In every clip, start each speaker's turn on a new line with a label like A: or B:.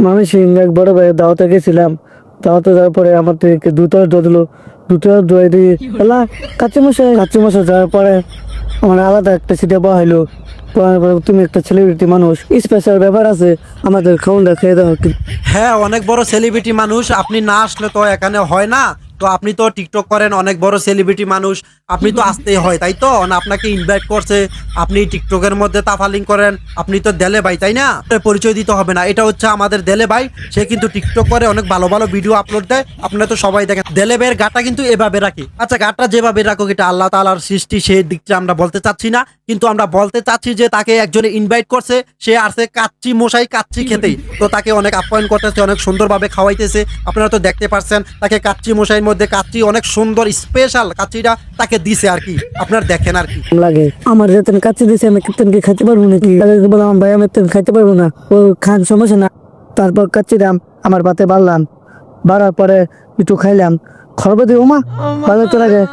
A: ময়মনসিংহ এক বড় ভাইয়ের দাওয়াতে গেছিলাম। দাওয়াতে যাওয়ার পরে আমার থেকে দুটো দিল। দুটো দই দিয়ে এলা কাচ্চি মশাই যাওয়ার পরে আমার আলাদা একটা সিটে বহাইলো। বহার পরে তুমি একটা সেলিব্রিটি মানুষ, স্পেশাল ব্যাপার আছে, আমাদের খাউনটা খেয়ে দাও।
B: হ্যাঁ, অনেক বড় সেলিব্রিটি মানুষ, আপনি না আসলে তো এখানে হয় না। তো আপনি তো টিকটক করেন, অনেক বড় সেলিব্রিটি মানুষ, আপনি তো আসতেই হয়, তাই তো না? আপনাকে ইনভাইট করছে, আপনি টিকটকের মধ্যে তাফালিং করেন, আপনি তো দেলে ভাই, তাই না? পরিচয় দিতে হবে না, এটা হচ্ছে আমাদের দেলে ভাই। সে কিন্তু টিকটক করে, অনেক ভালো ভালো ভিডিও আপলোড দেয়, আপনারা তো সবাই দেখেন। দেলে ভাইয়ের গাটা কিন্তু এভাবে রাখি। আচ্ছা, গাটা যেভাবে রাখো এটা আল্লাহ তাআলার সৃষ্টি, সেই দিকটা আমরা বলতে চাচ্ছি না, কিন্তু আমরা বলতে চাচ্ছি যে তাকে একজনে ইনভাইট করছে, সে আসছে কাচ্চি মশাই কাচ্চি খেতেই। তো তাকে অনেক আপ্যায়ন করতেছে, অনেক সুন্দরভাবে খাওয়াইতেছে, আপনারা তো দেখতে পাচ্ছেন। তাকে কাচ্চি মশাইয়ের মধ্যে কাচ্চি অনেক সুন্দর স্পেশাল কাচ্চিটা তাকে দিছে আর কি, আপনারা দেখেন আর কি।
A: লাগে আমার যেতেন কাচ্চি দিছে, আমি কিতেন কি খাইতে পারবো নাকি? তাদেরকে বললাম ভাই আমি তেন খাইতে পারবো না, ও খান সমস্যা না। তারপর কাচ্চি দাম আমার পাতে বাড়লাম, বাড়ার পরে একটু খাইলাম, খরবে দিও মা ভালো তো লাগে।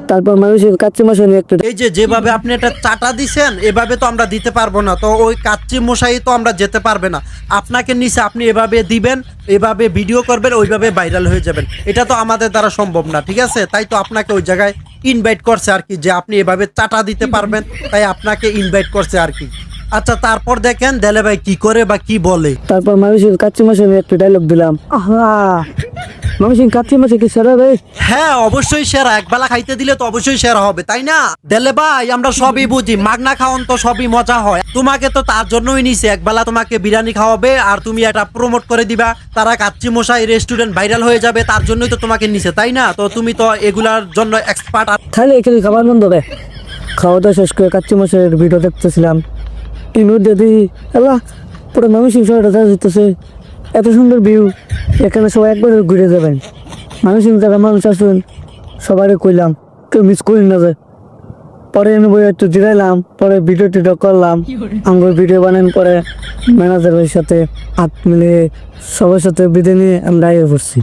A: তারপর মানুষের কাচ্চি মশাই নিয়ে একটু
B: এই যে যেভাবে আপনি একটা চাটা দিছেন, এভাবে তো আমরা দিতে পারবো না, তো ওই কাচ্চি মশাই তো আমরা যেতে পারবে না। আপনাকে নিচে আপনি এভাবে দিবেন, এভাবে ভিডিও করবেন, ওইভাবে ভাইরাল হয়ে যাবেন, এটা তো আমাদের দ্বারা সম্ভব না, ঠিক আছে? তাই তো আপনাকে ওই জায়গায় ইনভাইট করছে আর কি, যে আপনি এভাবে চাটা দিতে পারবেন, তাই আপনাকে ইনভাইট করছে আর কি। আচ্ছা, তারপর দেখেন দেলে ভাই কি করে বা কি বলে।
A: তারপর মানুষের কাচ্চি মশাই নিয়ে একটু ডায়লগ দিলাম। আহা মানুষের কাচ্চি মশাই কি সেরা রে?
B: হ্যাঁ, অবশ্যই সেরা, একবেলা খাইতে দিলে তো অবশ্যই সেরা হবে, তাই না? দেলে ভাই আমরা সবই বুঝি, মাগনা খাওয়ান তো সবই মজা হয়। তোমাকে তো তার জন্যই নিছে, একবেলা তোমাকে বিরিয়ানি খাওয়াবে আর তুমি এটা প্রমোট করে দিবা, তারা কাচ্চি মশাই রেস্টুরেন্ট ভাইরাল হয়ে যাবে, তার জন্যই তো তোমাকে নিছে, তাই না? তো তুমি তো এগুলার জন্য এক্সপার্ট।
A: খালি এখানে খাবার বন্ধ রে। খাওয়া দাওয়া শেষ করে কাচ্চি মশাইয়ের ভিডিও দেখতেছিলাম, ইনুর দিদি এলা পুরো ময়মনসিংহ শহরটা দেখা যেতেছে, এত সুন্দর ভিউ, এখানে সবাই একবার ঘুরে যাবেন। ময়মনসিংহ যারা মানুষ আসবেন সবাই কইলাম কেউ মিস করি না যায়। পরে আমি বই একটু জিরাইলাম, পরে ভিডিও টিডিও করলাম, আমার ভিডিও বানান পরে ম্যানেজারের সাথে হাত মিলিয়ে সবার সাথে বিদে নিয়ে আমরা আইয়ে পড়ছি।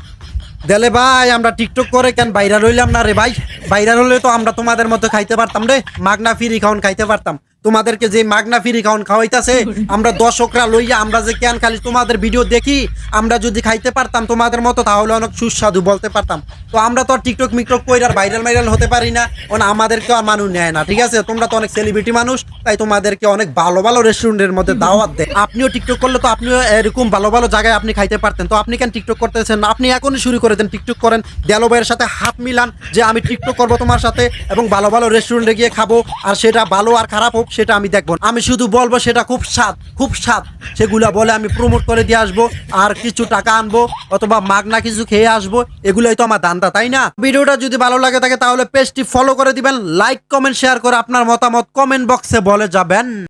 B: দেলে ভাই আমরা টিকটক করে কেন ভাইরাল হইলাম না রে ভাই? ভাইরাল হলে তো আমরা তোমাদের মতো খাইতে পারতাম রে, মাগনা ফ্রি খাওন খাইতে পারতাম। তোমাদেরকে যে মাগনা ফ্রি খাওন খাওয়াইতাছে, আমরা দর্শকরা লইয়া আমরা যে কেন খালি তোমাদের ভিডিও দেখি, আমরা যদি খাইতে পারতাম তোমাদের মতো তাহলে অনেক সুস্বাদু বলতে পারতাম। তো আমরা তো আর টিকটক মিকটক কইরা আর ভাইরাল হতে পারি না, কারণ আমাদেরকে আর মানুষ নেয় না, ঠিক আছে? তোমরা তো অনেক সেলিব্রিটি মানুষ, তাই তোমাদেরকে অনেক ভালো ভালো রেস্টুরেন্টের মধ্যে দাওয়াত দেয়। আপনিও টিকটক করলে তো আপনিও এরকম ভালো ভালো জায়গায় আপনি খাইতে পারতেন, তো আপনি কেন টিকটক করতেছেন না? আপনি এখনই শুরু করে দেন, টিকটক করেন, দেলো ভাইয়ের সাথে হাত মিলান যে আমি টিকটক করবো তোমার সাথে এবং ভালো ভালো রেস্টুরেন্টে গিয়ে খাবো, আর সেটা ভালো আর খারাপ হোক সেটা আমি দেখবো, আমি শুধু বলবো সেটা খুব স্বাদ, সেগুলা বলে আমি প্রমোট করে দিয়ে আসবো, আর কিছু টাকা আনবো অথবা মাগনা কিছু খেয়ে আসবো, এগুলোই তো আমার ধান্দা, তাই না? ভিডিওটা যদি ভালো লাগে থাকে তাহলে পেজটি ফলো করে দিবেন, লাইক কমেন্ট শেয়ার করে আপনার মতামত কমেন্ট বক্সে বলে যাবেন।